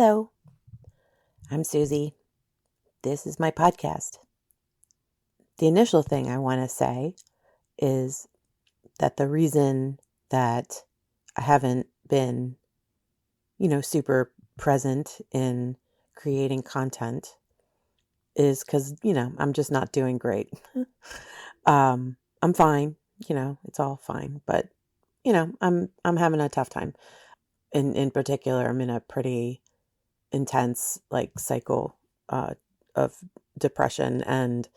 Hello, I'm Susie. This is my podcast. The initial thing I want to say is that the reason that I haven't been, super present in creating content is because, I'm just not doing great. I'm fine, it's all fine, but I'm having a tough time. In particular, I'm in a pretty intense cycle of depression and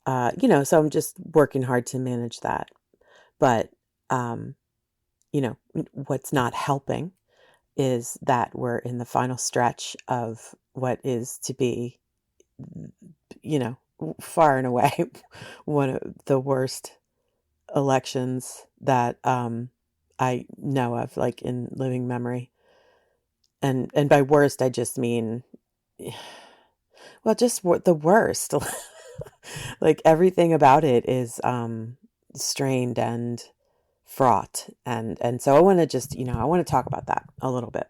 so I'm just working hard to manage that. But what's not helping is that we're in the final stretch of what is to be, far and away one of the worst elections that I know of, like in living memory. And by worst, I just mean, well, just the worst. Like everything about it is strained and fraught. And so I want to just, I want to talk about that a little bit.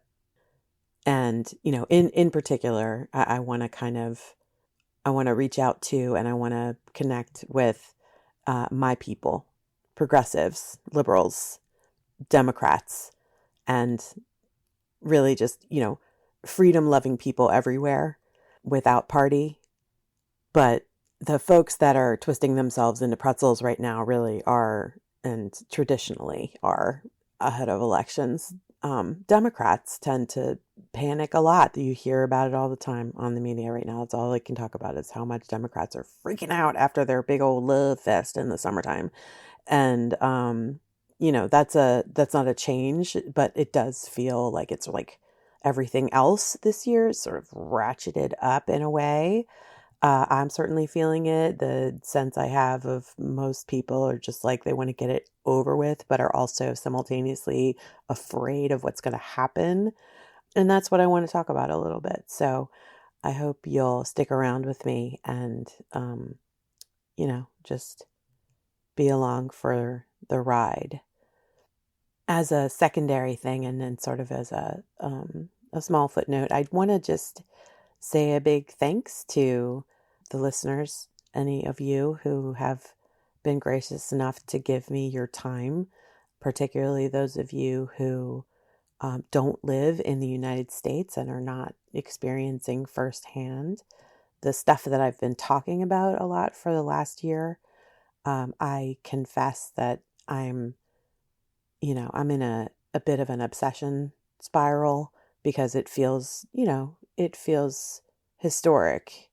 And, in particular, I want to I want to reach out to and I want to connect with my people, progressives, liberals, Democrats, and really just, freedom loving people everywhere without party. But the folks that are twisting themselves into pretzels right now really are, and traditionally are, ahead of elections. Democrats tend to panic a lot. You hear about it all the time on the media right now. That's all they can talk about is how much Democrats are freaking out after their big old love fest in the summertime. And, that's not a change, but it does feel like it's like everything else this year is sort of ratcheted up in a way. I'm certainly feeling it. The sense I have of most people are just like they want to get it over with, but are also simultaneously afraid of what's going to happen. And that's what I want to talk about a little bit. So I hope you'll stick around with me and, just be along for the ride. As a secondary thing, and then sort of as a small footnote, I'd want to just say a big thanks to the listeners, any of you who have been gracious enough to give me your time, particularly those of you who don't live in the United States and are not experiencing firsthand the stuff that I've been talking about a lot for the last year. I confess that I'm in a bit of an obsession spiral because it feels, historic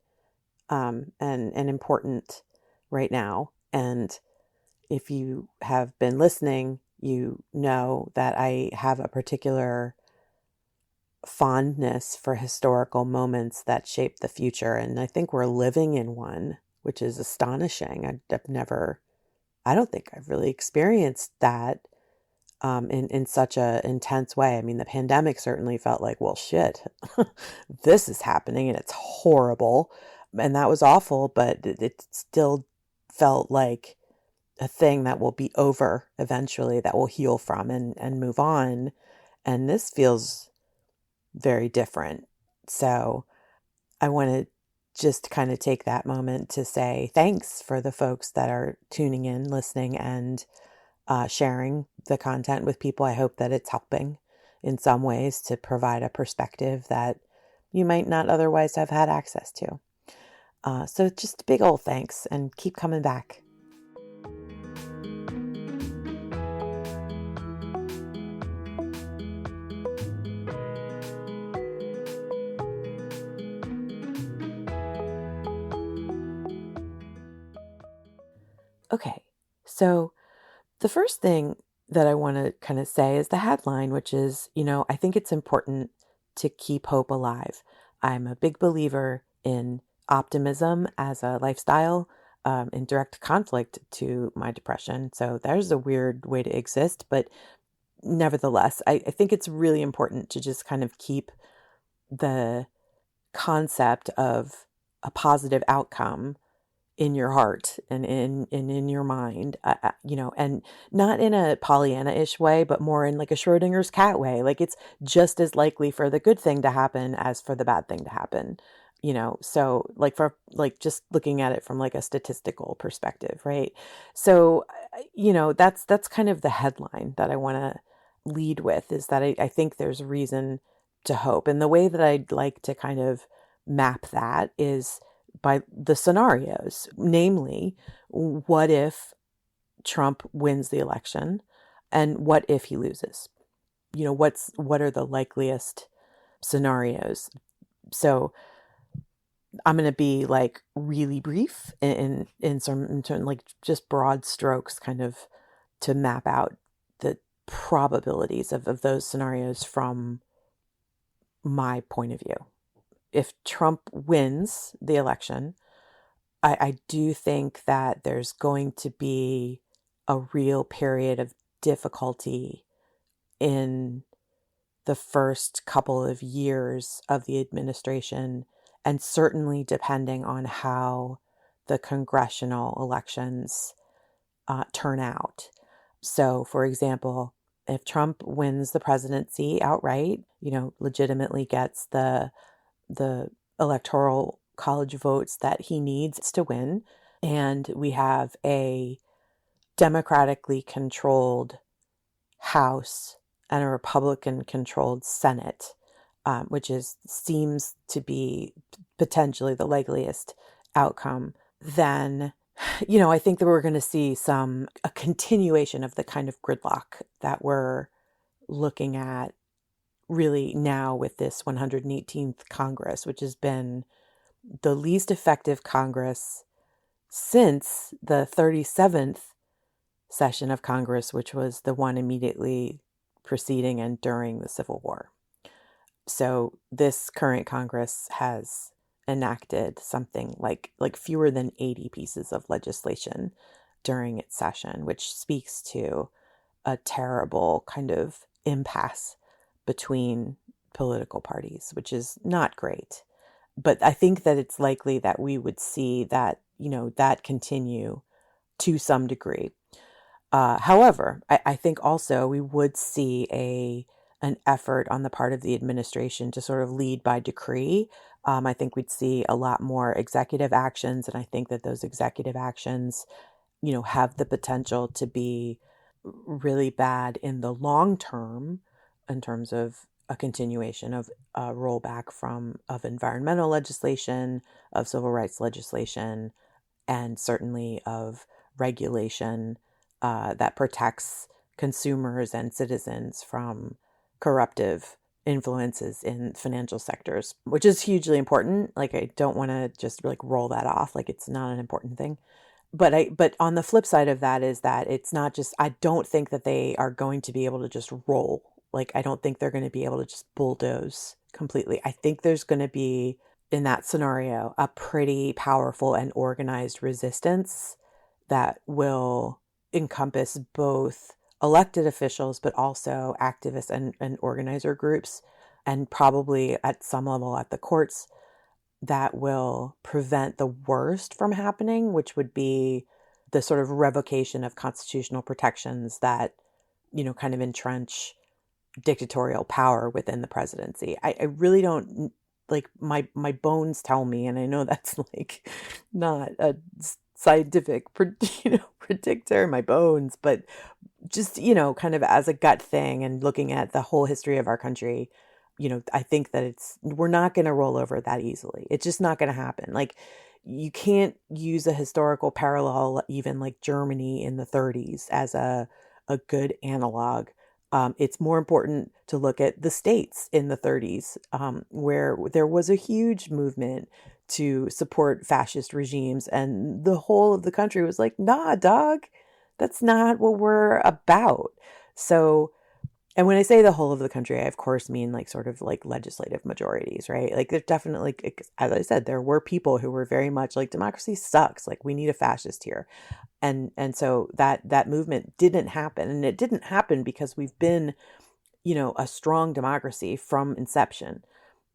and important right now. And if you have been listening, you know that I have a particular fondness for historical moments that shape the future. And I think we're living in one, which is astonishing. I don't think I've really experienced that in such a intense way. I mean, the pandemic certainly felt like, well, shit, this is happening and it's horrible. And that was awful, but it still felt like a thing that will be over eventually, that we'll heal from and move on. And this feels very different. So I want to just kind of take that moment to say thanks for the folks that are tuning in, listening, and sharing the content with people. I hope that it's helping in some ways to provide a perspective that you might not otherwise have had access to. So just a big old thanks and keep coming back. Okay, so the first thing that I want to kind of say is the headline, which is, I think it's important to keep hope alive. I'm a big believer in optimism as a lifestyle, in direct conflict to my depression. So there's a weird way to exist, but nevertheless, I think it's really important to just kind of keep the concept of a positive outcome in your heart and in your mind, and not in a Pollyanna-ish way, but more in like a Schrodinger's cat way. Like it's just as likely for the good thing to happen as for the bad thing to happen. So like for like just looking at it from like a statistical perspective, right? So, that's kind of the headline that I want to lead with, is that I think there's reason to hope. And the way that I'd like to kind of map that is by the scenarios, namely, what if Trump wins the election and what if he loses? What are the likeliest scenarios? So I'm going to be like really brief in certain like just broad strokes, kind of to map out the probabilities of those scenarios from my point of view. If Trump wins the election, I do think that there's going to be a real period of difficulty in the first couple of years of the administration, and certainly depending on how the congressional elections turn out. So, for example, if Trump wins the presidency outright, legitimately gets the electoral college votes that he needs to win, and we have a democratically controlled House and a Republican controlled Senate, which seems to be potentially the likeliest outcome, then I think that we're going to see a continuation of the kind of gridlock that we're looking at really now with this 118th Congress, which has been the least effective Congress since the 37th session of Congress, which was the one immediately preceding and during the Civil War. So this current Congress has enacted something like fewer than 80 pieces of legislation during its session, which speaks to a terrible kind of impasse between political parties, which is not great. But I think that it's likely that we would see that, that continue to some degree. However, I think also we would see an effort on the part of the administration to sort of lead by decree. I think we'd see a lot more executive actions, and I think that those executive actions, have the potential to be really bad in the long term in terms of a continuation of a rollback of environmental legislation, of civil rights legislation, and certainly of regulation that protects consumers and citizens from corruptive influences in financial sectors, which is hugely important. Like, I don't want to just like roll that off like it's not an important thing. But on the flip side of that is that it's not just, I don't think that they are going to be able to just roll. Like, I don't think they're going to be able to just bulldoze completely. I think there's going to be, in that scenario, a pretty powerful and organized resistance that will encompass both elected officials, but also activists and organizer groups, and probably at some level at the courts, that will prevent the worst from happening, which would be the sort of revocation of constitutional protections that, kind of entrench dictatorial power within the presidency. I really don't, like, my bones tell me, and I know that's like not a scientific predictor, my bones, but just, kind of as a gut thing and looking at the whole history of our country, I think that we're not going to roll over that easily. It's just not going to happen. Like, you can't use a historical parallel, even like Germany in the 30s, as a good analog. It's more important to look at the states in the 30s, where there was a huge movement to support fascist regimes, and the whole of the country was like, nah, dog, that's not what we're about. So, and when I say the whole of the country, I of course mean like sort of like legislative majorities, right? Like, there's definitely, as I said, there were people who were very much like, democracy sucks, like we need a fascist here. And so that movement didn't happen. And it didn't happen because we've been, a strong democracy from inception.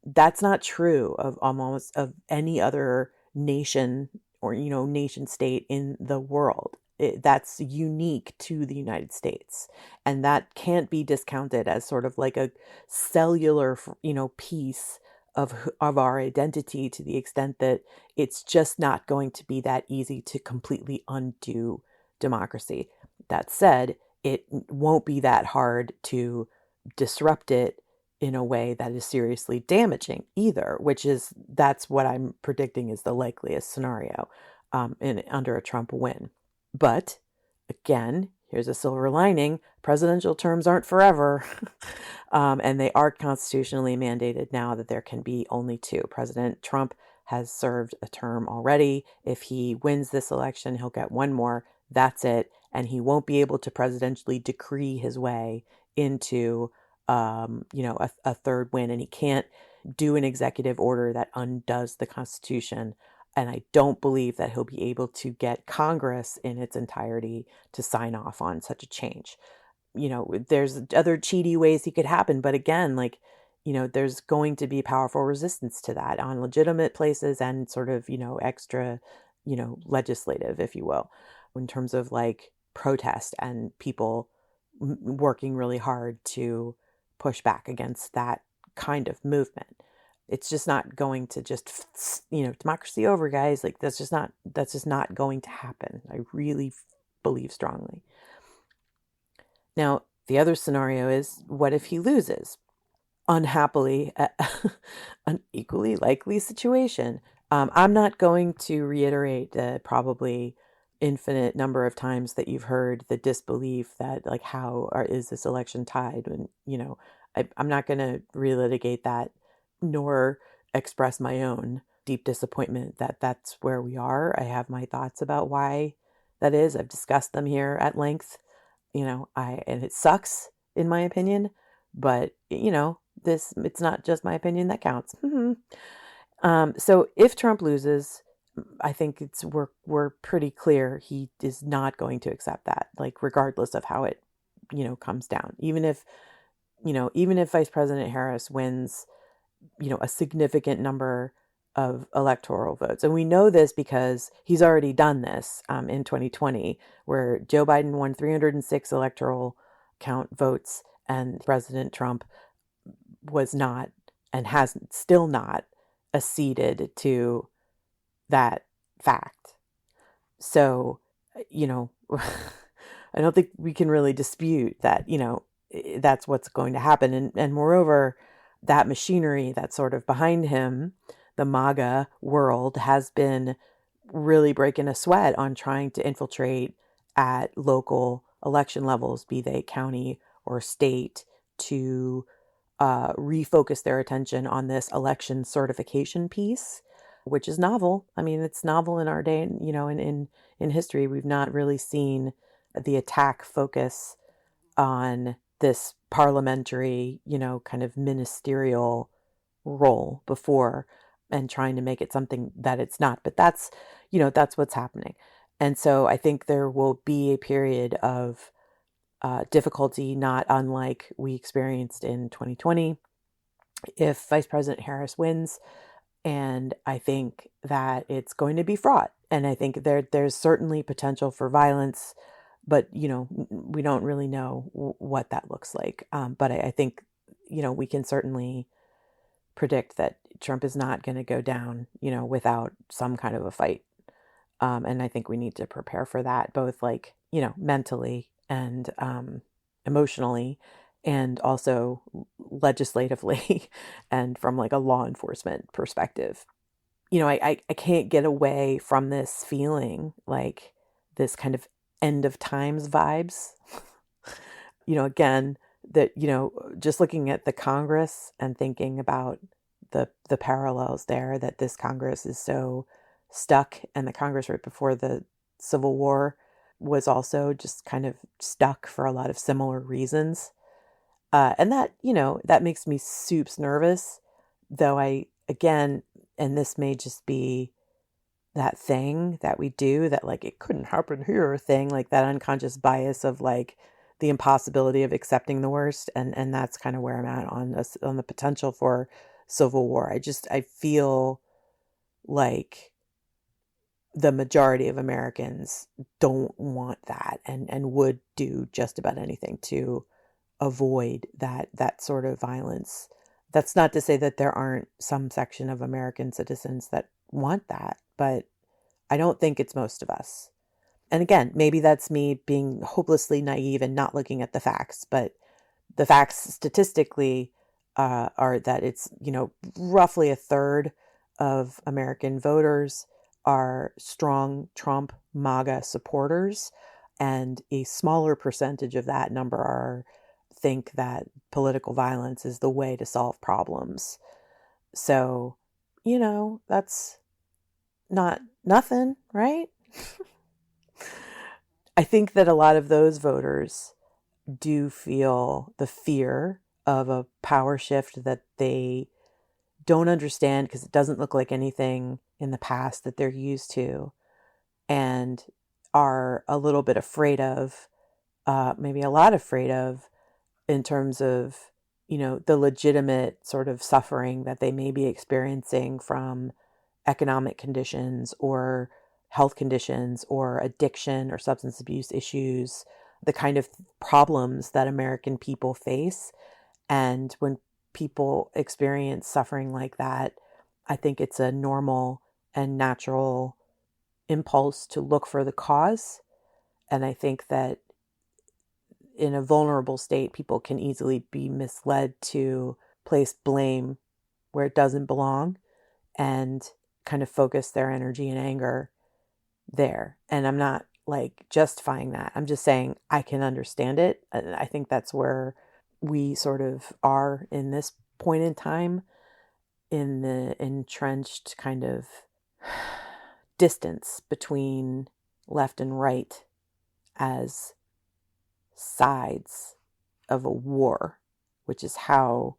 That's not true of almost of any other nation or, nation state in the world. That's unique to the United States. And that can't be discounted as sort of like a cellular, piece of our identity, to the extent that it's just not going to be that easy to completely undo democracy. That said, it won't be that hard to disrupt it in a way that is seriously damaging either, that's what I'm predicting is the likeliest scenario under a Trump win. But again, here's a silver lining: presidential terms aren't forever. And they are constitutionally mandated now that there can be only two. President Trump has served a term already. If he wins this election, he'll get one more. That's it. And he won't be able to presidentially decree his way into, a third win. And he can't do an executive order that undoes the Constitution. And I don't believe that he'll be able to get Congress in its entirety to sign off on such a change. There's other cheaty ways he could happen, but again, there's going to be powerful resistance to that on legitimate places and sort of, extra, legislative, if you will, in terms of like protest and people working really hard to push back against that kind of movement. It's just not going to just, democracy over, guys. Like that's just not going to happen. I really believe strongly. Now, the other scenario is, what if he loses? Unhappily, an equally likely situation. I'm not going to reiterate the probably infinite number of times that you've heard the disbelief that, like, is this election tied? And, I'm not going to relitigate that, nor express my own deep disappointment that that's where we are. I have my thoughts about why that is. I've discussed them here at length. And it sucks in my opinion, but it's not just my opinion that counts. So if Trump loses, I think we're pretty clear he is not going to accept that, like regardless of how it, comes down. Even if Vice President Harris wins, a significant number of electoral votes. And we know this because he's already done this in 2020, where Joe Biden won 306 electoral count votes, and President Trump was not, and has still not, acceded to that fact. So, I don't think we can really dispute that, that's what's going to happen. And moreover, that machinery that's sort of behind him, the MAGA world, has been really breaking a sweat on trying to infiltrate at local election levels, be they county or state, to refocus their attention on this election certification piece, which is novel. I mean, it's novel in our day, in history. We've not really seen the attack focus on this parliamentary, kind of ministerial role before, and trying to make it something that it's not. But that's what's happening. And so I think there will be a period of difficulty, not unlike we experienced in 2020, if Vice President Harris wins. And I think that it's going to be fraught. And I think there's certainly potential for violence, but, we don't really know what that looks like. But I think, we can certainly predict that Trump is not going to go down, without some kind of a fight. And I think we need to prepare for that, both mentally and emotionally, and also legislatively and from a law enforcement perspective. I can't get away from this feeling like this kind of end of times vibes. Again, that, just looking at the Congress and thinking about the parallels there, that this Congress is so stuck, and the Congress right before the Civil War was also just kind of stuck for a lot of similar reasons. And that, that makes me soups nervous, though again, and this may just be that thing that we do, that it couldn't happen here thing, like that unconscious bias of the impossibility of accepting the worst. And that's kind of where I'm at on the potential for civil war. I feel like the majority of Americans don't want that, and would do just about anything to avoid that sort of violence. That's not to say that there aren't some section of American citizens that want that, but I don't think it's most of us. And again, maybe that's me being hopelessly naive and not looking at the facts, but the facts statistically are that it's, roughly a third of American voters are strong Trump MAGA supporters, and a smaller percentage of that number think that political violence is the way to solve problems. So, that's not nothing, right? I think that a lot of those voters do feel the fear of a power shift that they don't understand because it doesn't look like anything in the past that they're used to, and are a little bit afraid of, maybe a lot afraid of, in terms of, the legitimate sort of suffering that they may be experiencing from economic conditions or health conditions or addiction or substance abuse issues, the kind of problems that American people face. And when people experience suffering like that, I think it's a normal and natural impulse to look for the cause. And I think that in a vulnerable state, people can easily be misled to place blame where it doesn't belong and kind of focus their energy and anger there. And I'm not like justifying that. I'm just saying I can understand it. And I think that's where we sort of are in this point in time, in the entrenched kind of distance between left and right as sides of a war, which is how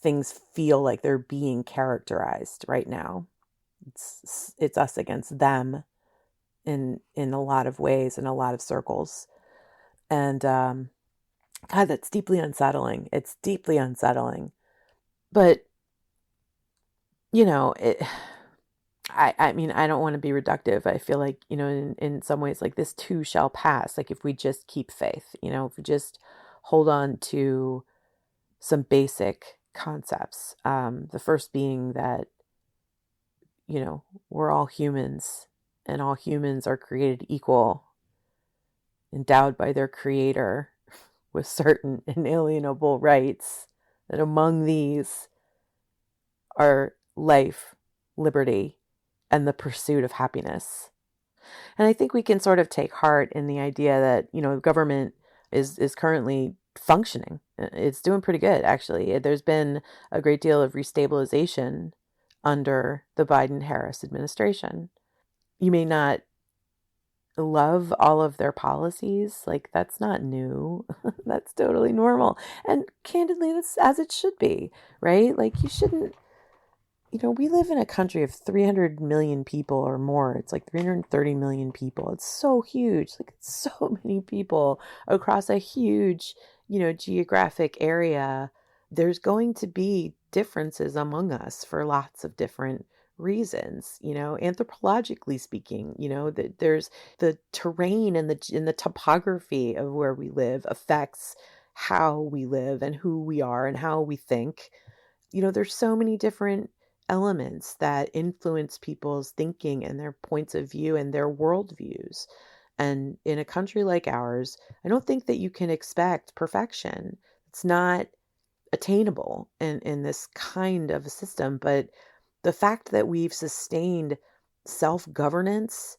things feel like they're being characterized right now. It's us against them in a lot of ways, in a lot of circles. And God, that's deeply unsettling. It's deeply unsettling. But I mean, I don't want to be reductive. I feel like, in some ways, like, this too shall pass. Like, if we just keep faith, if we just hold on to some basic concepts. The first being that, we're all humans, and all humans are created equal, endowed by their creator with certain inalienable rights, that among these are life, liberty, and the pursuit of happiness. And I think we can sort of take heart in the idea that, government is currently functioning. It's doing pretty good, actually. There's been a great deal of restabilization under the Biden-Harris administration. You may not love all of their policies. Like, that's not new. That's totally normal. And candidly, that's as it should be, right? Like, you shouldn't, we live in a country of 300 million people or more. It's like 330 million people. It's so huge. Like, it's so many people across a huge, geographic area. There's going to be differences among us for lots of different reasons, anthropologically speaking, that there's the terrain and the topography of where we live affects how we live and who we are and how we think. There's so many different elements that influence people's thinking and their points of view and their worldviews. And in a country like ours, I don't think that you can expect perfection. It's not attainable in this kind of a system. But the fact that we've sustained self-governance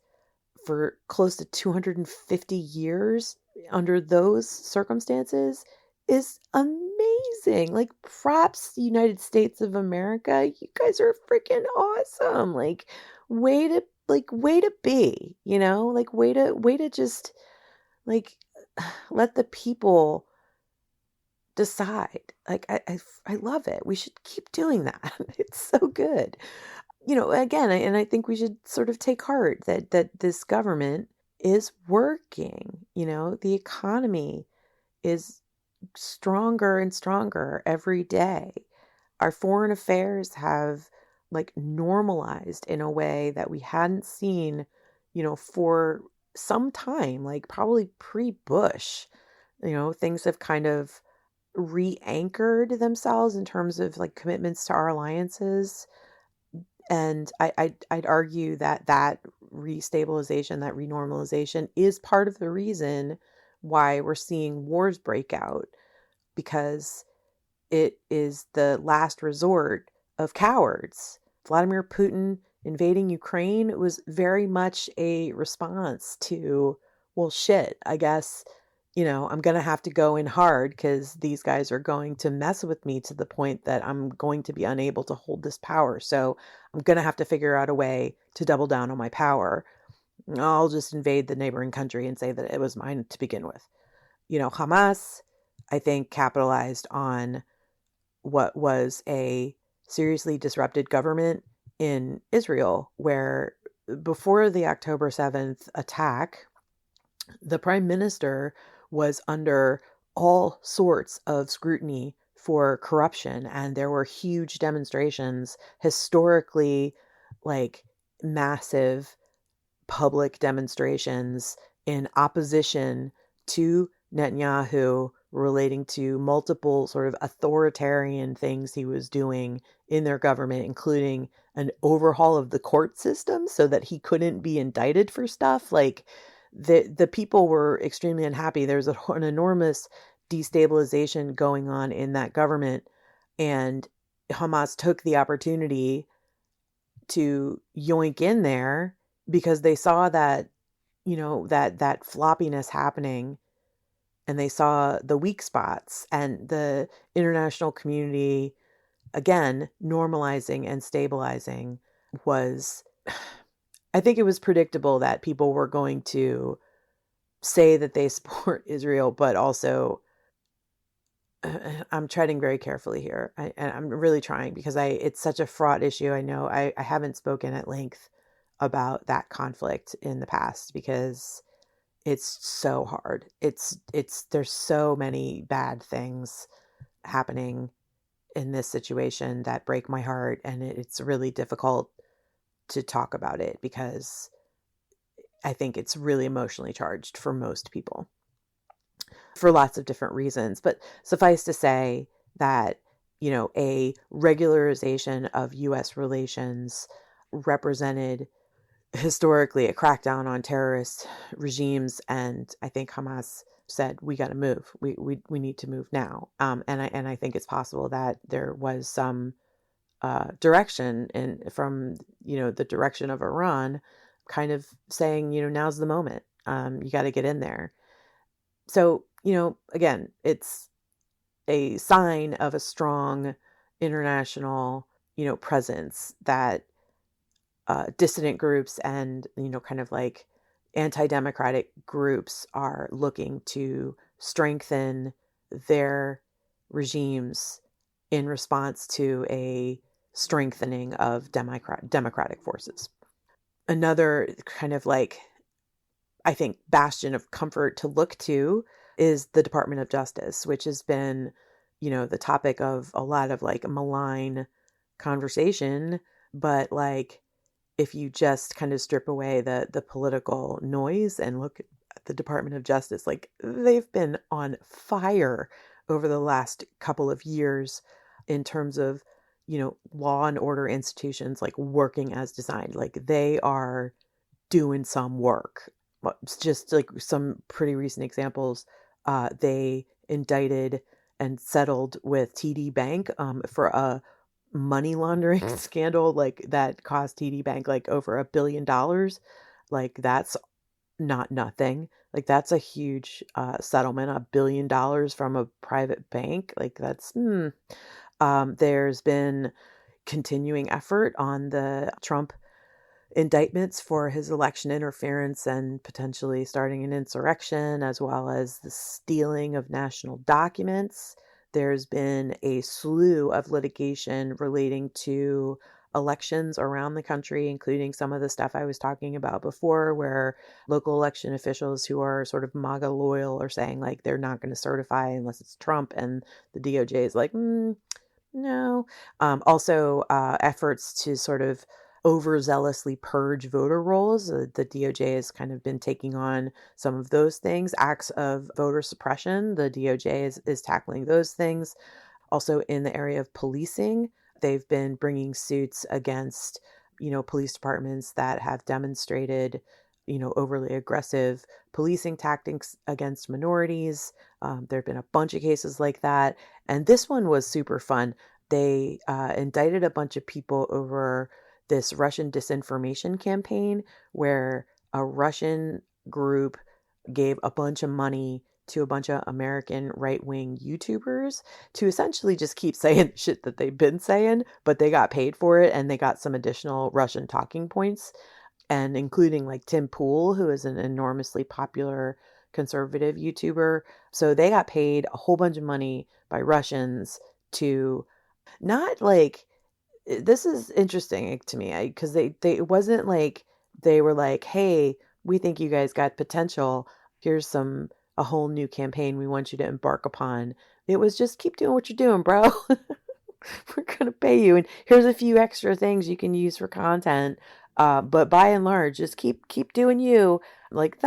for close to 250 years under those circumstances is amazing. Like, props, United States of America. You guys are freaking awesome. Like, way to be, like, way to just, like, let the people decide. Like, I love it. We should keep doing that. It's so good. Again, and I think we should sort of take heart that this government is working. The economy is stronger and stronger every day. Our foreign affairs have like normalized in a way that we hadn't seen, for some time, like probably pre-Bush. Things have kind of re-anchored themselves in terms of like commitments to our alliances. And I'd argue that that restabilization, that renormalization is part of the reason why we're seeing wars break out, because it is the last resort of cowards. Vladimir Putin invading Ukraine was very much a response to, well, shit, I guess, I'm going to have to go in hard because these guys are going to mess with me to the point that I'm going to be unable to hold this power. So I'm going to have to figure out a way to double down on my power. I'll just invade the neighboring country and say that it was mine to begin with. Hamas, I think, capitalized on what was a seriously disrupted government in Israel, where before the October 7th attack, the prime minister was under all sorts of scrutiny for corruption. And there were huge demonstrations, historically, like massive public demonstrations in opposition to Netanyahu, relating to multiple sort of authoritarian things he was doing in their government, including an overhaul of the court system so that he couldn't be indicted for stuff. Like the people were extremely unhappy. There's an enormous destabilization going on in that government, and Hamas took the opportunity to yoink in there because they saw that, that floppiness happening, and they saw the weak spots, and the international community, again, normalizing and stabilizing was, I think it was predictable that people were going to say that they support Israel, but also, I'm treading very carefully here. And I'm really trying, because it's such a fraught issue. I know I haven't spoken at length about that conflict in the past because it's so hard. There's so many bad things happening in this situation that break my heart. And it's really difficult to talk about it because I think it's really emotionally charged for most people for lots of different reasons. But suffice to say that, a regularization of U.S. relations represented historically a crackdown on terrorist regimes. And I think Hamas said, we got to move. We need to move now. And I think it's possible that there was some direction from, the direction of Iran, kind of saying, now's the moment. You got to get in there. So, again, it's a sign of a strong international, presence that dissident groups and, kind of like anti-democratic groups are looking to strengthen their regimes in response to a strengthening of democratic forces. Another kind of like, I think, bastion of comfort to look to is the Department of Justice, which has been, the topic of a lot of like malign conversation. But like, if you just kind of strip away the political noise and look at the Department of Justice, like they've been on fire over the last couple of years in terms of, law and order institutions, like working as designed. Like they are doing some work. It's just like some pretty recent examples. They indicted and settled with TD Bank for a money laundering scandal like that cost TD Bank like over $1 billion. Like that's not nothing. Like that's a huge settlement, $1 billion from a private bank. Like that's there's been continuing effort on the Trump indictments for his election interference and potentially starting an insurrection, as well as the stealing of national documents. There's been a slew of litigation relating to elections around the country, including some of the stuff I was talking about before, where local election officials who are sort of MAGA loyal are saying like they're not going to certify unless it's Trump, and the DOJ is like, No. Also, efforts to sort of overzealously purge voter rolls. The DOJ has kind of been taking on some of those things. Acts of voter suppression. The DOJ is tackling those things. Also, in the area of policing, they've been bringing suits against, police departments that have demonstrated, overly aggressive policing tactics against minorities. There have been a bunch of cases like that. And this one was super fun. They indicted a bunch of people over this Russian disinformation campaign where a Russian group gave a bunch of money to a bunch of American right-wing YouTubers to essentially just keep saying shit that they've been saying, but they got paid for it and they got some additional Russian talking points, and including like Tim Pool, who is an enormously popular conservative YouTuber. So they got paid a whole bunch of money by Russians to not like, this is interesting to me because they it wasn't like they were like, hey, we think you guys got potential, here's a whole new campaign we want you to embark upon. It was just keep doing what you're doing, bro. We're gonna pay you, and here's a few extra things you can use for content, but by and large just keep doing you. Like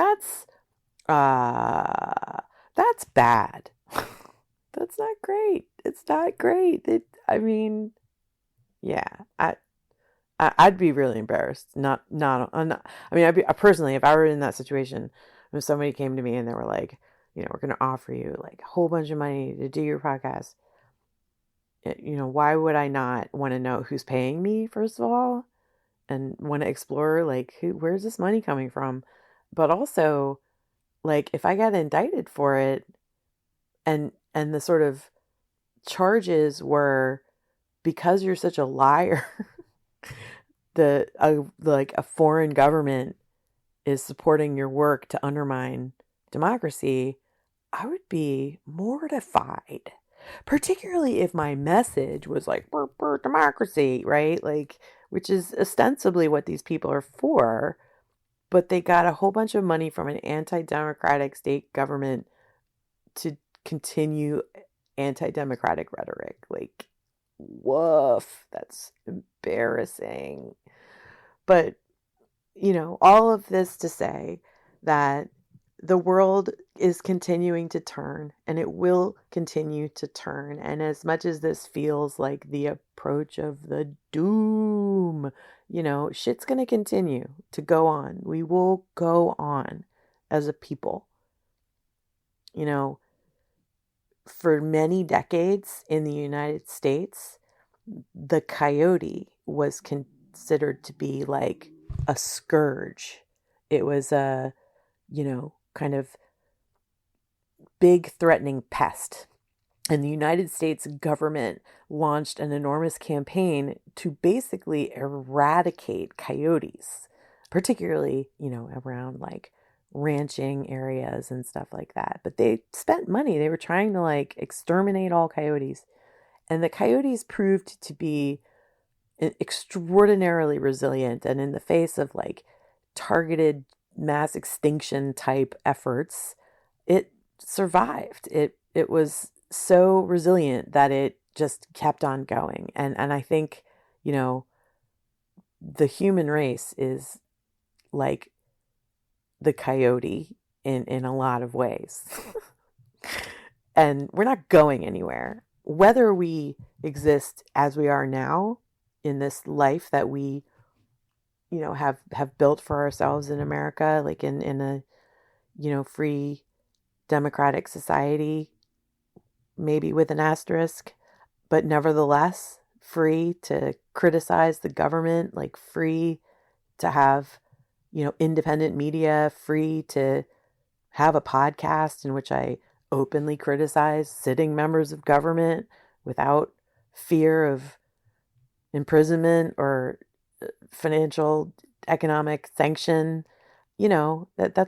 uh that's bad. That's not great. It's not great. I mean, yeah, I'd be really embarrassed. I mean, personally, if I were in that situation, if somebody came to me and they were like, we're going to offer you like a whole bunch of money to do your podcast, why would I not want to know who's paying me, first of all, and want to explore like where's this money coming from? But also, like, if I got indicted for it, and the sort of charges were because you're such a liar. Like a foreign government is supporting your work to undermine democracy, I would be mortified. Particularly if my message was like burr, democracy, right? Like, which is ostensibly what these people are for, but they got a whole bunch of money from an anti-democratic state government to continue anti-democratic rhetoric. Like, woof, that's embarrassing. But, all of this to say that the world is continuing to turn, and it will continue to turn. And as much as this feels like the approach of the doom, shit's going to continue to go on. We will go on as a people. For many decades in the United States, the coyote was considered to be like a scourge. It was a, kind of big threatening pest. And the United States government launched an enormous campaign to basically eradicate coyotes, particularly, around like ranching areas and stuff like that. But they spent money. They were trying to like exterminate all coyotes. And the coyotes proved to be extraordinarily resilient. And in the face of like targeted mass extinction type efforts, it survived. It was so resilient that it just kept on going. And I think, the human race is like the coyote in a lot of ways. And we're not going anywhere. Whether we exist as we are now in this life that we, have built for ourselves in America, like in a, free democratic society, maybe with an asterisk, but nevertheless free to criticize the government, like free to have, independent media, free to have a podcast in which I openly criticize sitting members of government without fear of imprisonment or financial economic sanction. That's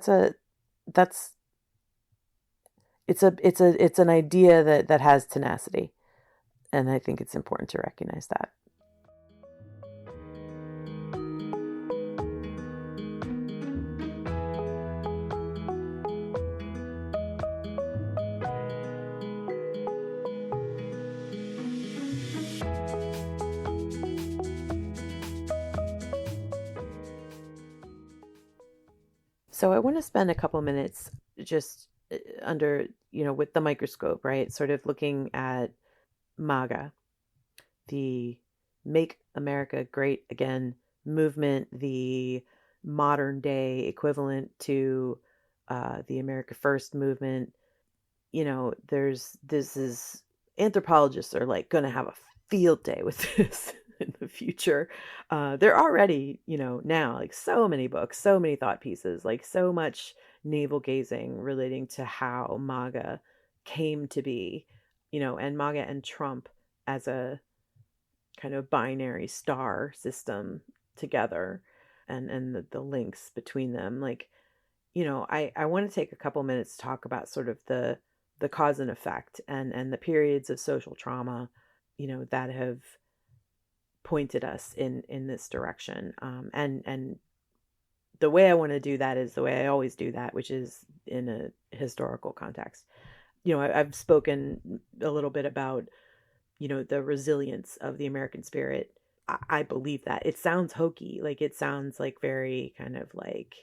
it's an idea that has tenacity, and I think it's important to recognize that. So I want to spend a couple minutes just under, with the microscope, right? Sort of looking at MAGA, the Make America Great Again movement, the modern day equivalent to the America First movement. This is anthropologists are like going to have a field day with this in the future. They're already, now like so many books, so many thought pieces, like so much navel gazing relating to how MAGA came to be, and MAGA and Trump as a kind of binary star system together, and the links between them. Like, I want to take a couple minutes to talk about sort of the cause and effect, and the periods of social trauma, that have pointed us in this direction. And the way I want to do that is the way I always do that, which is in a historical context. I've spoken a little bit about, the resilience of the American spirit. I believe that. It sounds hokey. Like, it sounds like very kind of like,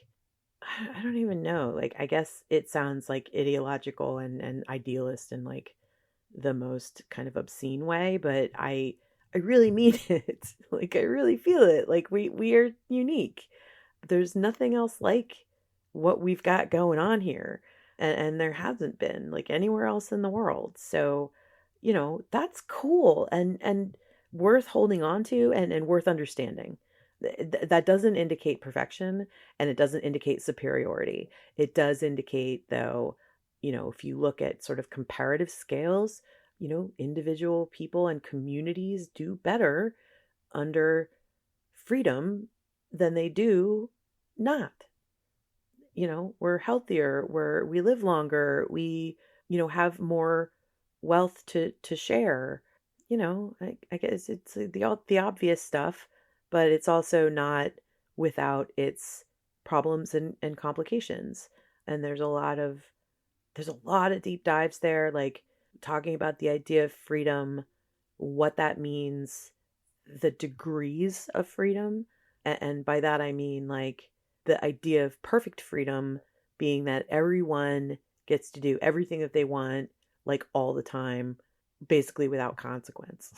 I don't even know. Like, I guess it sounds like ideological and idealist in like the most kind of obscene way, but I really mean it. Like, I really feel it. Like, we are unique. There's nothing else like what we've got going on here. And there hasn't been like anywhere else in the world. So, that's cool and worth holding on to, and worth understanding. That doesn't indicate perfection, and it doesn't indicate superiority. It does indicate, though, if you look at sort of comparative scales, individual people and communities do better under freedom than they do not. We're healthier, we live longer, we, have more wealth to share. I guess it's the obvious stuff, but it's also not without its problems and complications. And there's a lot of deep dives there, like talking about the idea of freedom, what that means, the degrees of freedom. And by that, I mean like the idea of perfect freedom being that everyone gets to do everything that they want, like all the time, basically without consequence.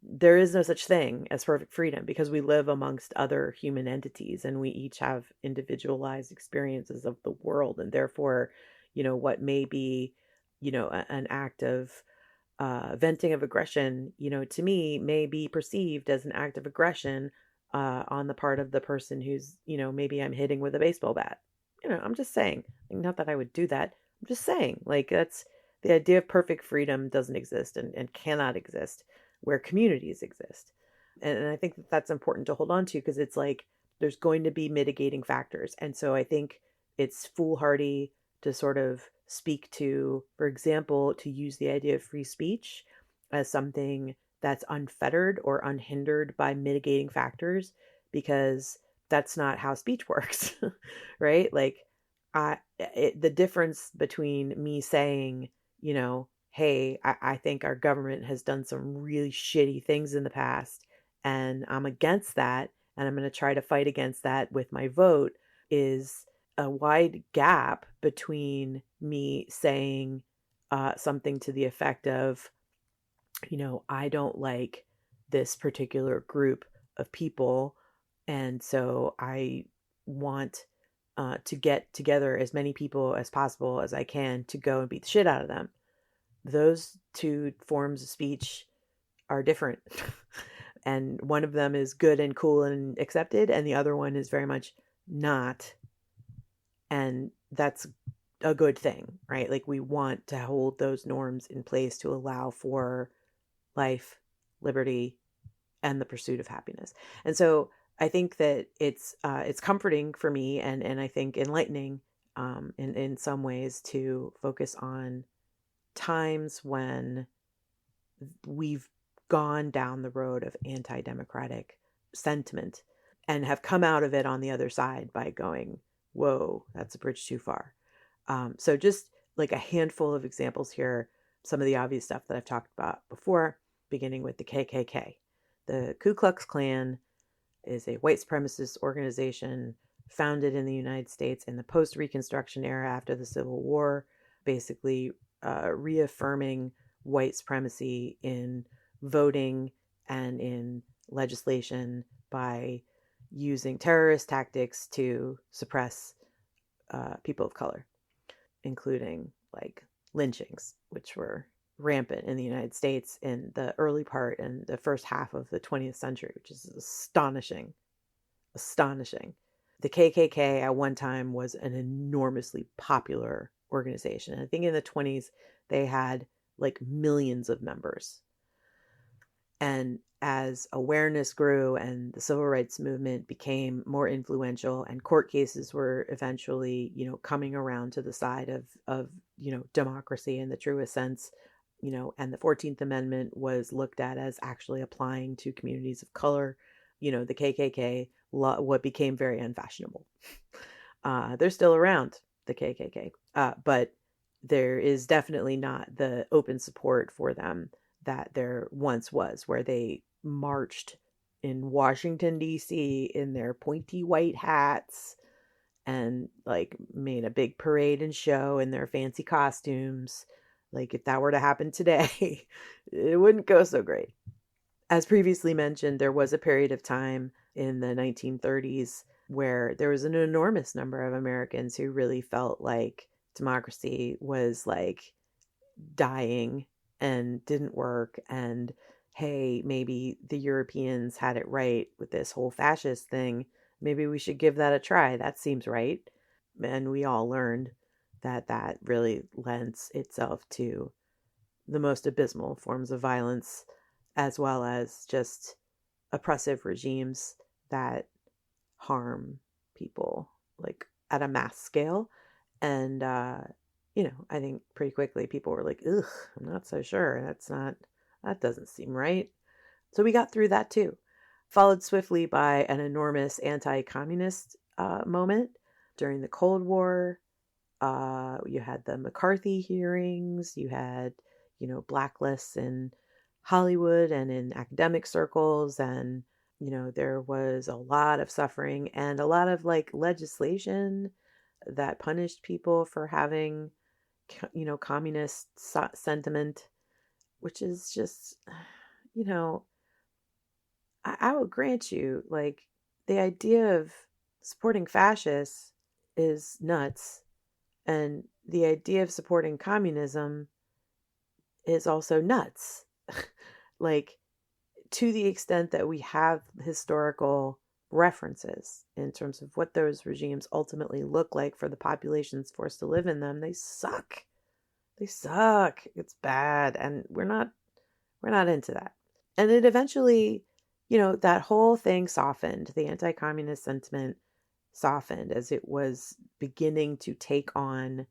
There is no such thing as perfect freedom because we live amongst other human entities and we each have individualized experiences of the world. And therefore, what may be, an act of venting of aggression, to me may be perceived as an act of aggression on the part of the person who's, maybe I'm hitting with a baseball bat. I'm just saying, not that I would do that. I'm just saying, like, that's the idea of perfect freedom doesn't exist and cannot exist where communities exist. And I think that that's important to hold on to because it's like there's going to be mitigating factors. And so I think it's foolhardy to sort of speak to, for example, to use the idea of free speech as something that's unfettered or unhindered by mitigating factors, because that's not how speech works, right? Like, the difference between me saying, hey, I think our government has done some really shitty things in the past, and I'm against that, and I'm going to try to fight against that with my vote, is a wide gap between me saying something to the effect of, I don't like this particular group of people, and so I want to get together as many people as possible as I can to go and beat the shit out of them. Those two forms of speech are different. And one of them is good and cool and accepted, and the other one is very much not. And that's a good thing, right? Like, we want to hold those norms in place to allow for life, liberty, and the pursuit of happiness. And so I think that it's comforting for me, and I think enlightening in some ways, to focus on times when we've gone down the road of anti-democratic sentiment and have come out of it on the other side by going, whoa, that's a bridge too far. So just like a handful of examples here, some of the obvious stuff that I've talked about before, beginning with the KKK. The Ku Klux Klan is a white supremacist organization founded in the United States in the post-Reconstruction era after the Civil War, basically reaffirming white supremacy in voting and in legislation by using terrorist tactics to suppress people of color, including like lynchings, which were rampant in the United States in the early part and the first half of the 20th century, which is astonishing. Astonishing. The KKK at one time was an enormously popular organization. I think in the 20s, they had like millions of members. And as awareness grew and the civil rights movement became more influential and court cases were eventually, coming around to the side of democracy in the truest sense, and the 14th Amendment was looked at as actually applying to communities of color, the KKK, what became very unfashionable. They're still around, the KKK, but there is definitely not the open support for them that there once was, where they marched in Washington, D.C. in their pointy white hats and like made a big parade and show in their fancy costumes. Like if that were to happen today, it wouldn't go so great. As previously mentioned, there was a period of time in the 1930s where there was an enormous number of Americans who really felt like democracy was like dying and didn't work, and hey, maybe the Europeans had it right with this whole fascist thing. Maybe we should give that a try. That seems right. And we all learned that that really lends itself to the most abysmal forms of violence, as well as just oppressive regimes that harm people like at a mass scale. And I think pretty quickly people were like, ugh, I'm not so sure. That doesn't seem right. So we got through that too. Followed swiftly by an enormous anti-communist moment during the Cold War. You had the McCarthy hearings. You had, blacklists in Hollywood and in academic circles. And, there was a lot of suffering and a lot of like legislation that punished people for having communist sentiment, which is just, I will grant you, like, the idea of supporting fascists is nuts. And the idea of supporting communism is also nuts. Like, to the extent that we have historical references in terms of what those regimes ultimately look like for the populations forced to live in them, they suck. They suck. It's bad. And we're not into that. And it eventually, that whole thing softened. The anti-communist sentiment softened as it was beginning to take on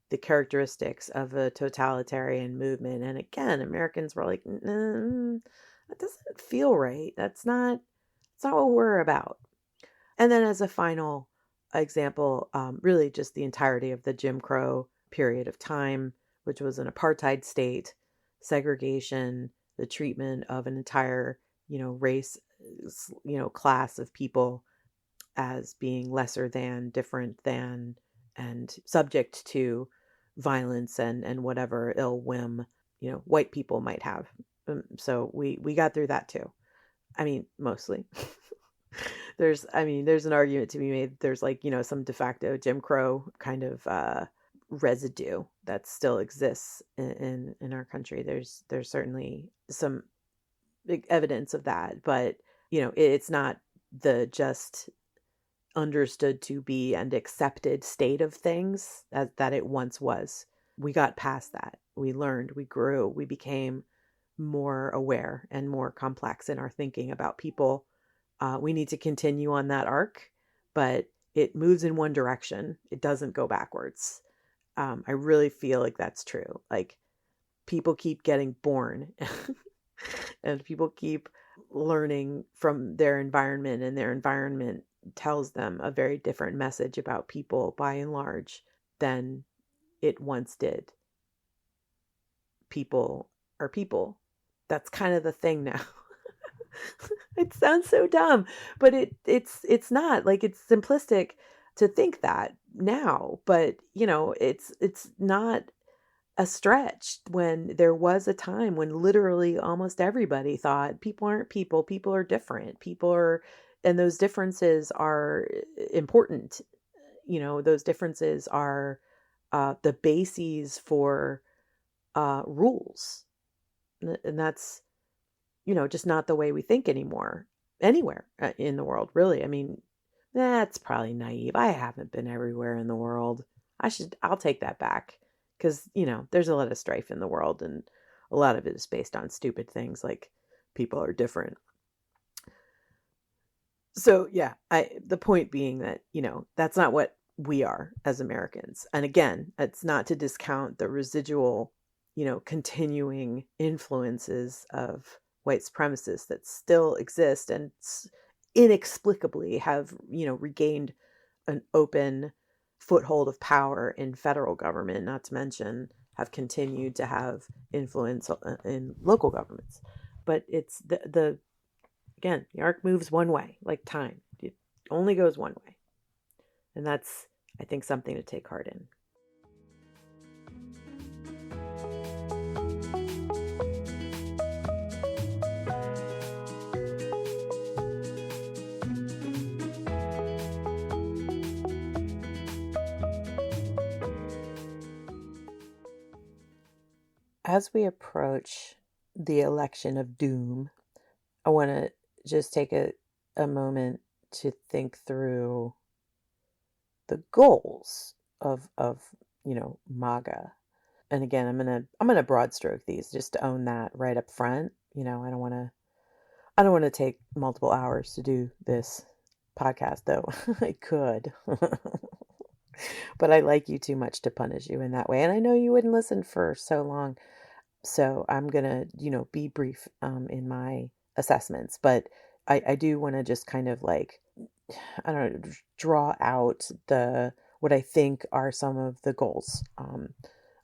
the characteristics of a totalitarian movement. And again, Americans were like, that doesn't feel right. That's not what we're about. And then as a final example, really just the entirety of the Jim Crow period of time, which was an apartheid state, segregation, the treatment of an entire, race, class of people as being lesser than, different than, and subject to violence and whatever ill whim, white people might have. So we got through that too. I mean, mostly. There's an argument to be made. There's like, some de facto Jim Crow kind of residue that still exists in our country. There's certainly some big evidence of that, but it's not the just understood to be and accepted state of things that it once was. We got past that. We learned, we grew, we became more aware and more complex in our thinking about people. We need to continue on that arc, but it moves in one direction. It doesn't go backwards. I really feel like that's true. Like, people keep getting born and people keep learning from their environment, and their environment tells them a very different message about people by and large than it once did. People are people. That's kind of the thing now. It sounds so dumb, but it's not. Like, it's simplistic to think that now, but it's not a stretch when there was a time when literally almost everybody thought people aren't people, people are different, and those differences are important. Those differences are the bases for rules. And that's, just not the way we think anymore, anywhere in the world, really. I mean, that's probably naive. I haven't been everywhere in the world. I'll take that back because, there's a lot of strife in the world, and a lot of it is based on stupid things like people are different. So, yeah, the point being that, that's not what we are as Americans. And again, it's not to discount the residual, continuing influences of white supremacists that still exist and inexplicably have, regained an open foothold of power in federal government, not to mention have continued to have influence in local governments. But it's the again, the arc moves one way, like time. It only goes one way. And that's, I think, something to take heart in. As we approach the election of doom, I want to just take a moment to think through the goals of MAGA. And again, I'm gonna broad stroke these just to own that right up front. I don't want to take multiple hours to do this podcast, though. I could. But I like you too much to punish you in that way. And I know you wouldn't listen for so long. So I'm going to, be brief in my assessments. But I do want to just kind of like, I don't know, draw out what I think are some of the goals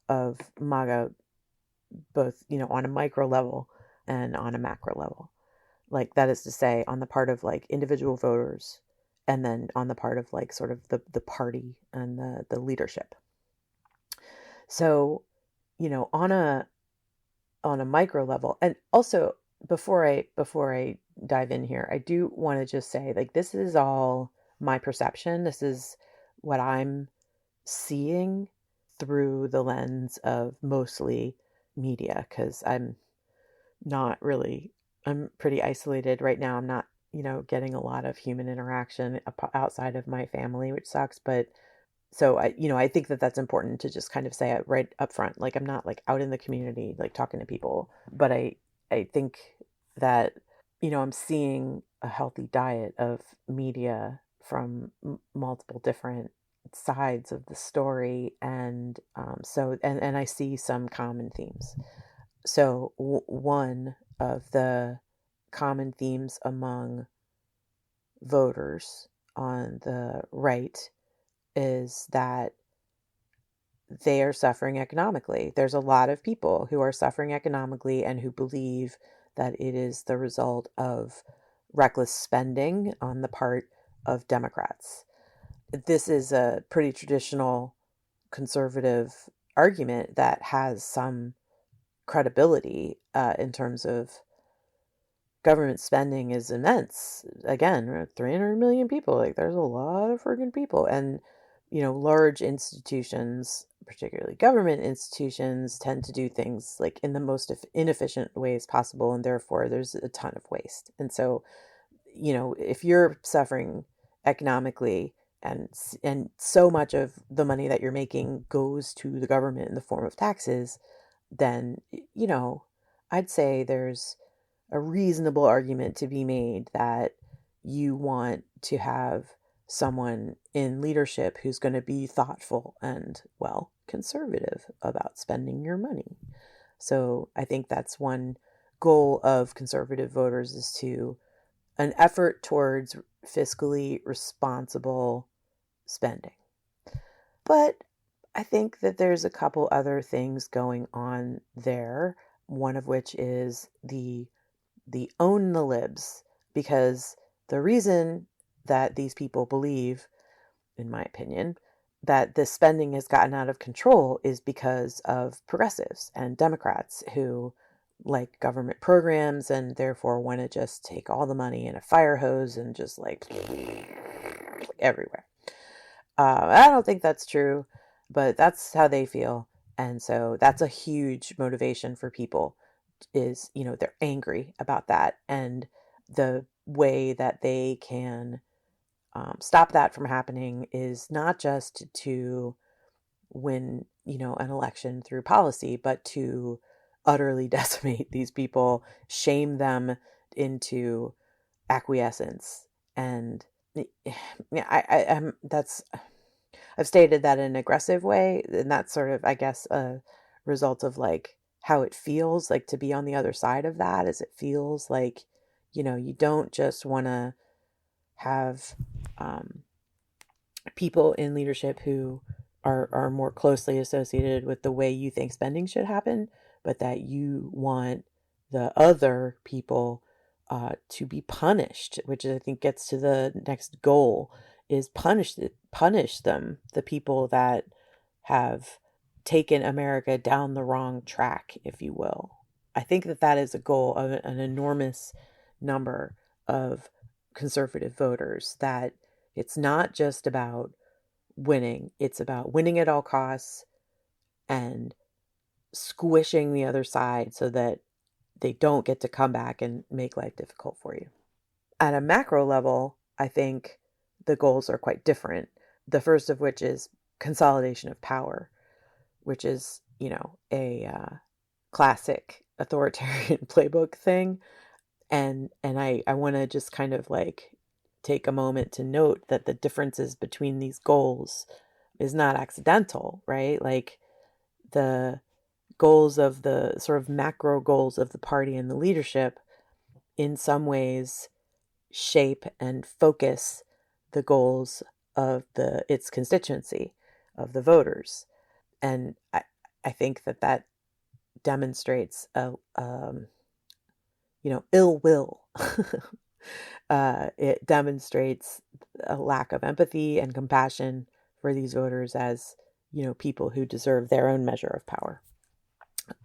of MAGA, both, on a micro level and on a macro level. Like, that is to say, on the part of like individual voters, and then on the part of like sort of the party and the leadership. So, on a micro level, and also before I dive in here, I do want to just say, like, this is all my perception. This is what I'm seeing through the lens of mostly media, because I'm pretty isolated right now. I'm not, getting a lot of human interaction outside of my family, which sucks. But so I think that that's important to just kind of say it right up front. Like, I'm not like out in the community, like talking to people, but I think that, I'm seeing a healthy diet of media from multiple different sides of the story. And and I see some common themes. So one of the common themes among voters on the right is that they are suffering economically. There's a lot of people who are suffering economically and who believe that it is the result of reckless spending on the part of Democrats. This is a pretty traditional conservative argument that has some credibility in terms of government spending is immense. Again, 300 million people. Like, there's a lot of friggin' people. And, large institutions, particularly government institutions, tend to do things like in the most inefficient ways possible. And therefore, there's a ton of waste. And so, if you're suffering economically, and so much of the money that you're making goes to the government in the form of taxes, then, I'd say there's a reasonable argument to be made that you want to have someone in leadership who's going to be thoughtful and, well, conservative about spending your money. So I think that's one goal of conservative voters, is to an effort towards fiscally responsible spending. But I think that there's a couple other things going on there, one of which is the the own the libs, because the reason that these people believe, in my opinion, that this spending has gotten out of control is because of progressives and Democrats who like government programs and therefore want to just take all the money in a fire hose and just like everywhere. I don't think that's true, but that's how they feel. And so that's a huge motivation for people is, they're angry about that. And the way that they can stop that from happening is not just to win, an election through policy, but to utterly decimate these people, shame them into acquiescence. And yeah, I'm that's I've stated that in an aggressive way, and that's sort of, I guess, a result of like how it feels like to be on the other side of that. Is it feels like, you don't just want to have um, people in leadership who are more closely associated with the way you think spending should happen, but that you want the other people to be punished, which I think gets to the next goal is punish them, the people that have taken America down the wrong track, if you will. I think that that is a goal of an enormous number of conservative voters, that it's not just about winning, it's about winning at all costs and squishing the other side so that they don't get to come back and make life difficult for you. At a macro level, I think the goals are quite different. The first of which is consolidation of power, which is, a classic authoritarian playbook thing. And I want to just kind of like take a moment to note that the differences between these goals is not accidental, right? Like the goals of the sort of macro goals of the party and the leadership in some ways shape and focus the goals of its constituency, of the voters. And I think that demonstrates a ill will. It demonstrates a lack of empathy and compassion for these voters as, people who deserve their own measure of power.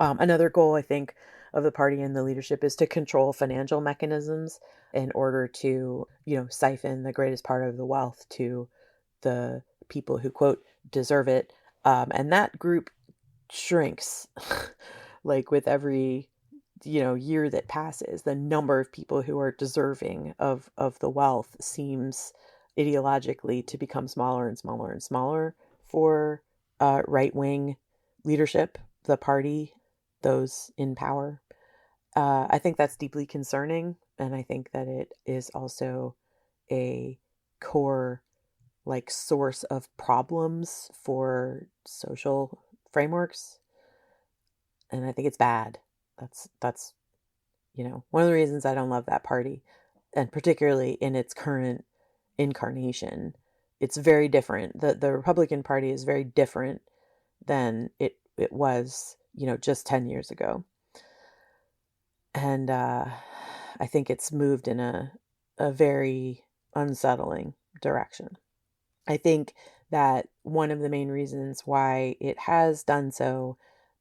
Another goal, I think, of the party and the leadership is to control financial mechanisms in order to, siphon the greatest part of the wealth to the people who, quote, deserve it. And that group shrinks like with every year that passes. The number of people who are deserving of the wealth seems ideologically to become smaller and smaller and smaller for right-wing leadership, the party, those in power. I think that's deeply concerning, and I think that it is also a core source of problems for social frameworks, and I think it's bad. That's one of the reasons I don't love that party, and particularly in its current incarnation. It's very different. The Republican Party is very different than it was, just 10 years ago. And I think it's moved in a very unsettling direction. I think that one of the main reasons why it has done so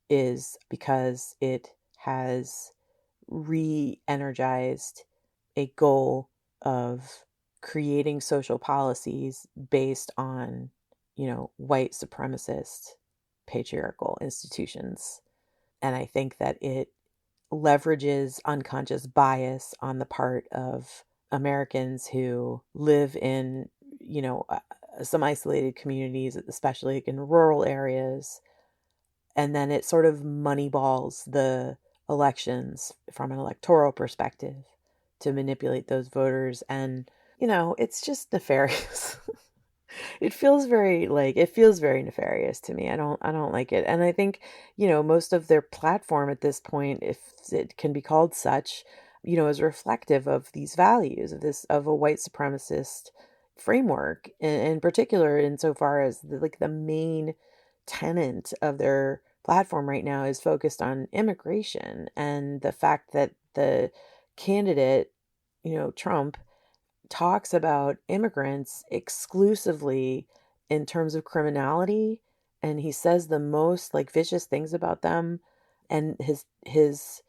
is because it has re-energized a goal of creating social policies based on, white supremacist patriarchal institutions. And I think that it leverages unconscious bias on the part of Americans who live in, some isolated communities, especially in rural areas. And then it sort of moneyballs the elections from an electoral perspective to manipulate those voters. And, it's just nefarious. It feels very nefarious to me. I don't like it. And I think, most of their platform at this point, if it can be called such, is reflective of these values of a white supremacist framework, in particular, insofar as the main tenet of their platform right now is focused on immigration and the fact that the candidate, Trump, talks about immigrants exclusively in terms of criminality, and he says the most like vicious things about them, and his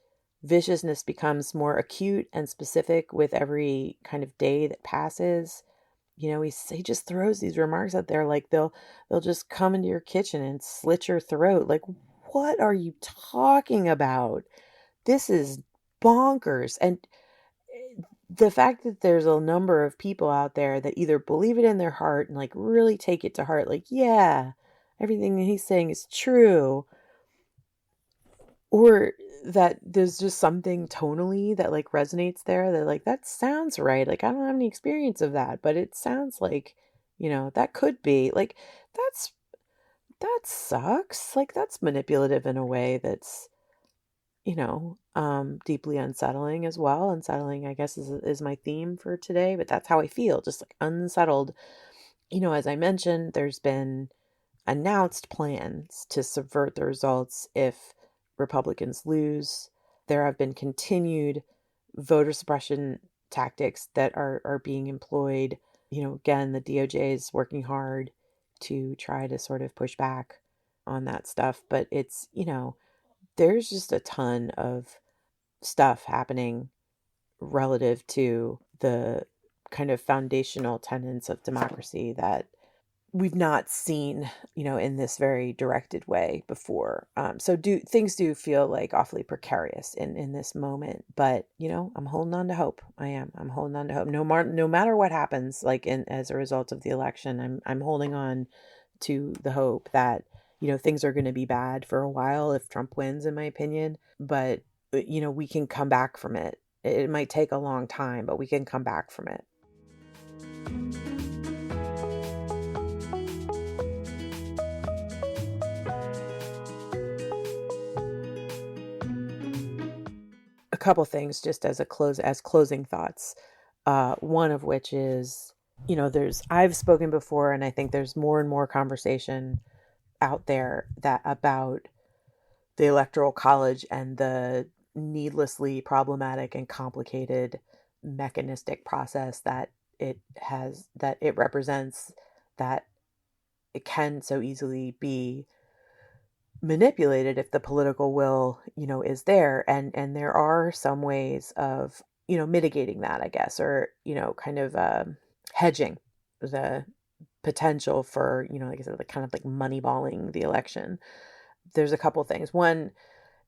viciousness becomes more acute and specific with every kind of day that passes. He just throws these remarks out there like they'll just come into your kitchen and slit your throat. Like, what are you talking about? This is bonkers. And the fact that there's a number of people out there that either believe it in their heart and like really take it to heart, like, yeah, everything he's saying is true, or that there's just something tonally that like resonates there that like that sounds right. Like, I don't have any experience of that, but it sounds like, that could be like that's that sucks. Like, that's manipulative in a way that's deeply unsettling as well. Unsettling, I guess, is my theme for today, but that's how I feel, just like unsettled. As I mentioned, there's been announced plans to subvert the results if Republicans lose. There have been continued voter suppression tactics that are being employed. Again, the DOJ is working hard to try to sort of push back on that stuff, but it's, there's just a ton of stuff happening relative to the kind of foundational tenets of democracy that we've not seen, in this very directed way before. So things do feel like awfully precarious in this moment, but I'm holding on to hope. I'm holding on to hope. No matter what happens, like as a result of the election, I'm holding on to the hope that things are going to be bad for a while if Trump wins, in my opinion. But we can come back from it. It might take a long time, but we can come back from it. A couple things just as closing thoughts. One of which is, I've spoken before, and I think there's more and more conversation out there that about the Electoral College and the needlessly problematic and complicated mechanistic process that it represents, that it can so easily be manipulated if the political will, is there. And there are some ways of, mitigating that, I guess, or, kind of hedging the potential for, like I said, like kind of like moneyballing the election. There's a couple things. One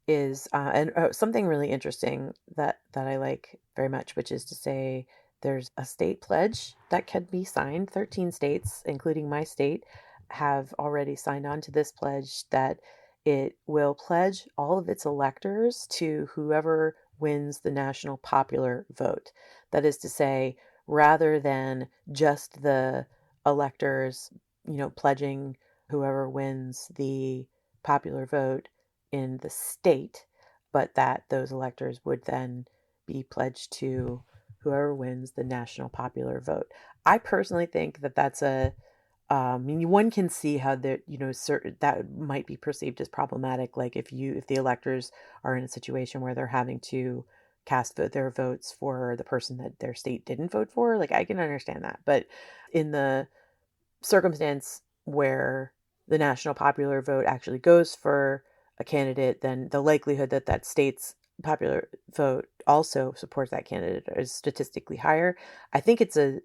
is and something really interesting that I like very much, which is to say there's a state pledge that can be signed. 13 states, including my state, have already signed on to this pledge that it will pledge all of its electors to whoever wins the national popular vote. That is to say, rather than just the electors, pledging whoever wins the popular vote in the state, but that those electors would then be pledged to whoever wins the national popular vote. I personally think that that's one can see how that, certain that might be perceived as problematic. Like if the electors are in a situation where they're having to cast their votes for the person that their state didn't vote for, like I can understand that. But in the circumstance where the national popular vote actually goes for a candidate, then the likelihood that that state's popular vote also supports that candidate is statistically higher. I think it's a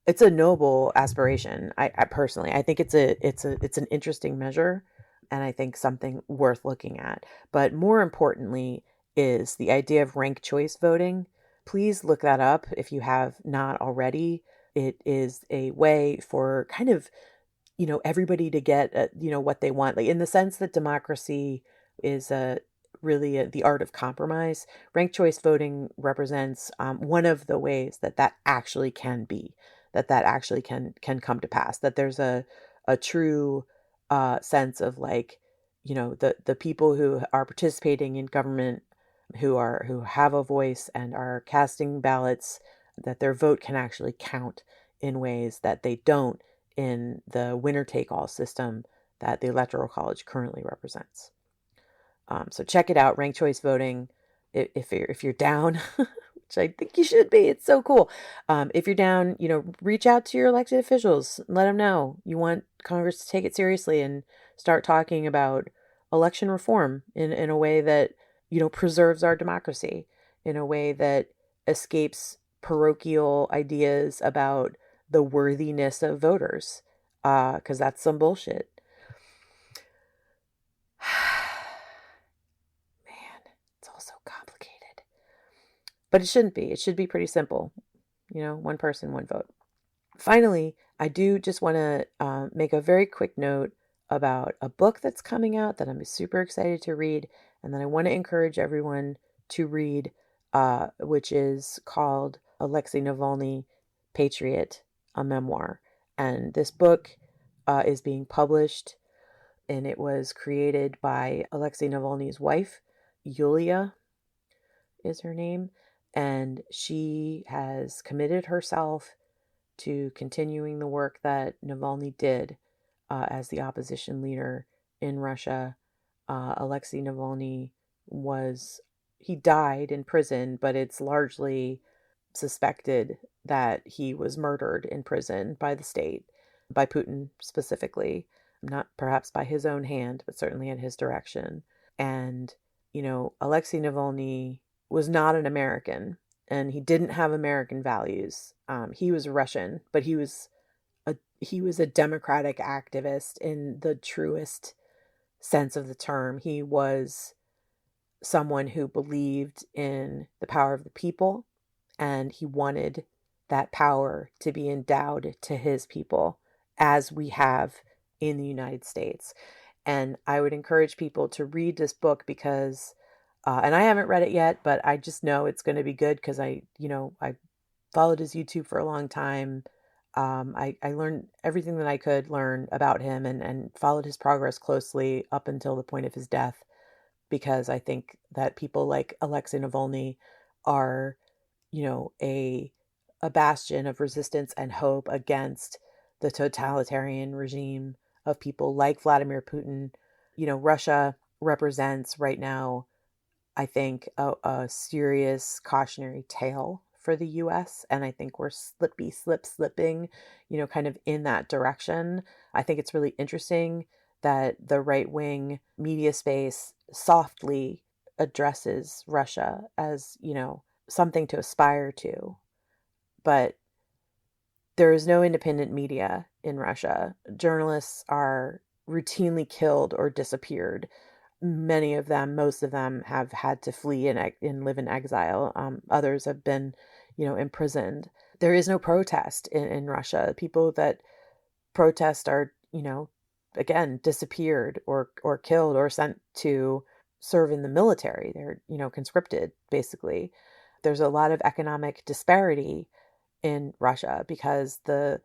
noble aspiration. I personally, I think it's an interesting measure, and I think something worth looking at. But more importantly is the idea of ranked choice voting. Please look that up if you have not already. It is a way for kind of, everybody to get, what they want. Like in the sense that democracy is really the art of compromise. Ranked choice voting represents one of the ways that actually can be, that actually can come to pass. That there's a true sense of like, the people who are participating in government, who have a voice and are casting ballots, that their vote can actually count in ways that they don't in the winner-take-all system that the Electoral College currently represents. So check it out, ranked choice voting. if you're down, which I think you should be, it's so cool. If you're down, reach out to your elected officials, let them know you want Congress to take it seriously and start talking about election reform in a way that, preserves our democracy, in a way that escapes parochial ideas about the worthiness of voters, because that's some bullshit. Man, it's all so complicated. But it shouldn't be. It should be pretty simple. One person, one vote. Finally, I do just want to make a very quick note about a book that's coming out that I'm super excited to read, and that I want to encourage everyone to read, which is called Alexei Navalny, Patriot, a Memoir. And this book is being published, and it was created by Alexei Navalny's wife, Yulia is her name, and she has committed herself to continuing the work that Navalny did as the opposition leader in Russia. Alexei Navalny he died in prison, but it's largely suspected that he was murdered in prison by the state, by Putin specifically, not perhaps by his own hand, but certainly at his direction. And, Alexei Navalny was not an American, and he didn't have American values. He was Russian, but he was a democratic activist in the truest sense of the term. He was someone who believed in the power of the people, and he wanted that power to be endowed to his people, as we have in the United States. And I would encourage people to read this book because, and I haven't read it yet, but I just know it's going to be good because I followed his YouTube for a long time. I learned everything that I could learn about him, and followed his progress closely up until the point of his death, because I think that people like Alexei Navalny are, a bastion of resistance and hope against the totalitarian regime of people like Vladimir Putin. Russia represents right now, I think, a serious cautionary tale for the US. And I think we're slipping, kind of in that direction. I think it's really interesting that the right wing media space softly addresses Russia as, something to aspire to. But there is no independent media in Russia. Journalists are routinely killed or disappeared. Many of them, most of them, have had to flee and live in exile. Others have been, imprisoned. There is no protest in Russia. People that protest are, again, disappeared or killed or sent to serve in the military. They're, conscripted, basically. There's a lot of economic disparity in Russia because the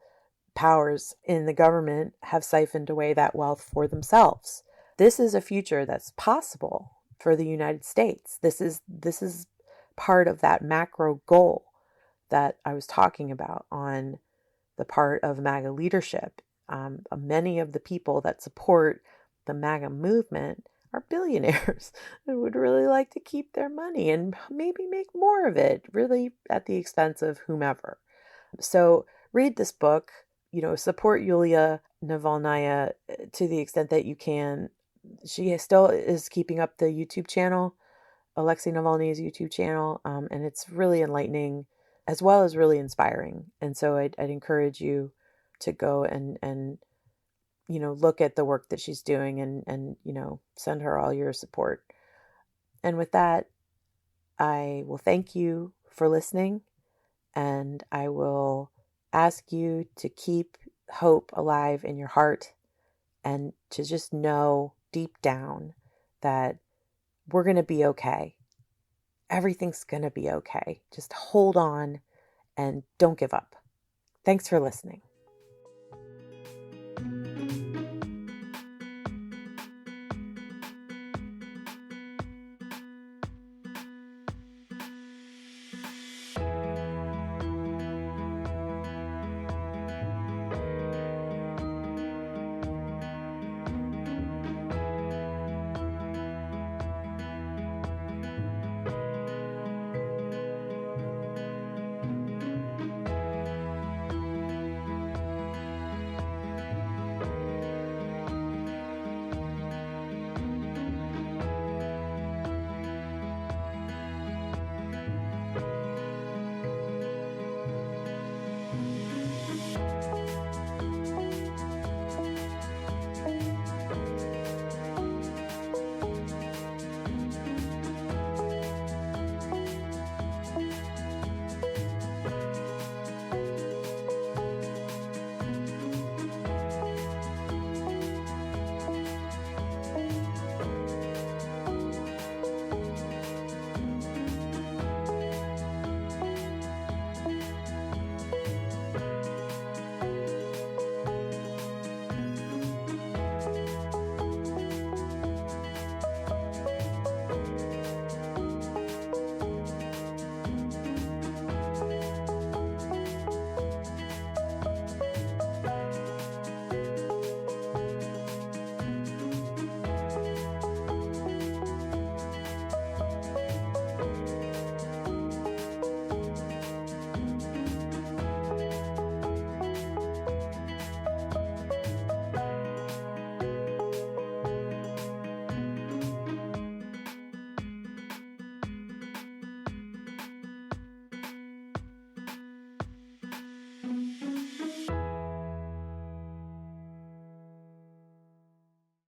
powers in the government have siphoned away that wealth for themselves. This is a future that's possible for the United States. This is part of that macro goal that I was talking about on the part of MAGA leadership. Many of the people that support the MAGA movement are billionaires and would really like to keep their money and maybe make more of it, really at the expense of whomever. So read this book, support Yulia Navalnaya to the extent that you can. She still is keeping up the YouTube channel, Alexei Navalny's YouTube channel, and it's really enlightening as well as really inspiring. And so I'd encourage you to go and look at the work that she's doing and send her all your support. And with that, I will thank you for listening, and I will ask you to keep hope alive in your heart and to just know deep down that we're going to be okay. Everything's going to be okay. Just hold on and don't give up. Thanks for listening.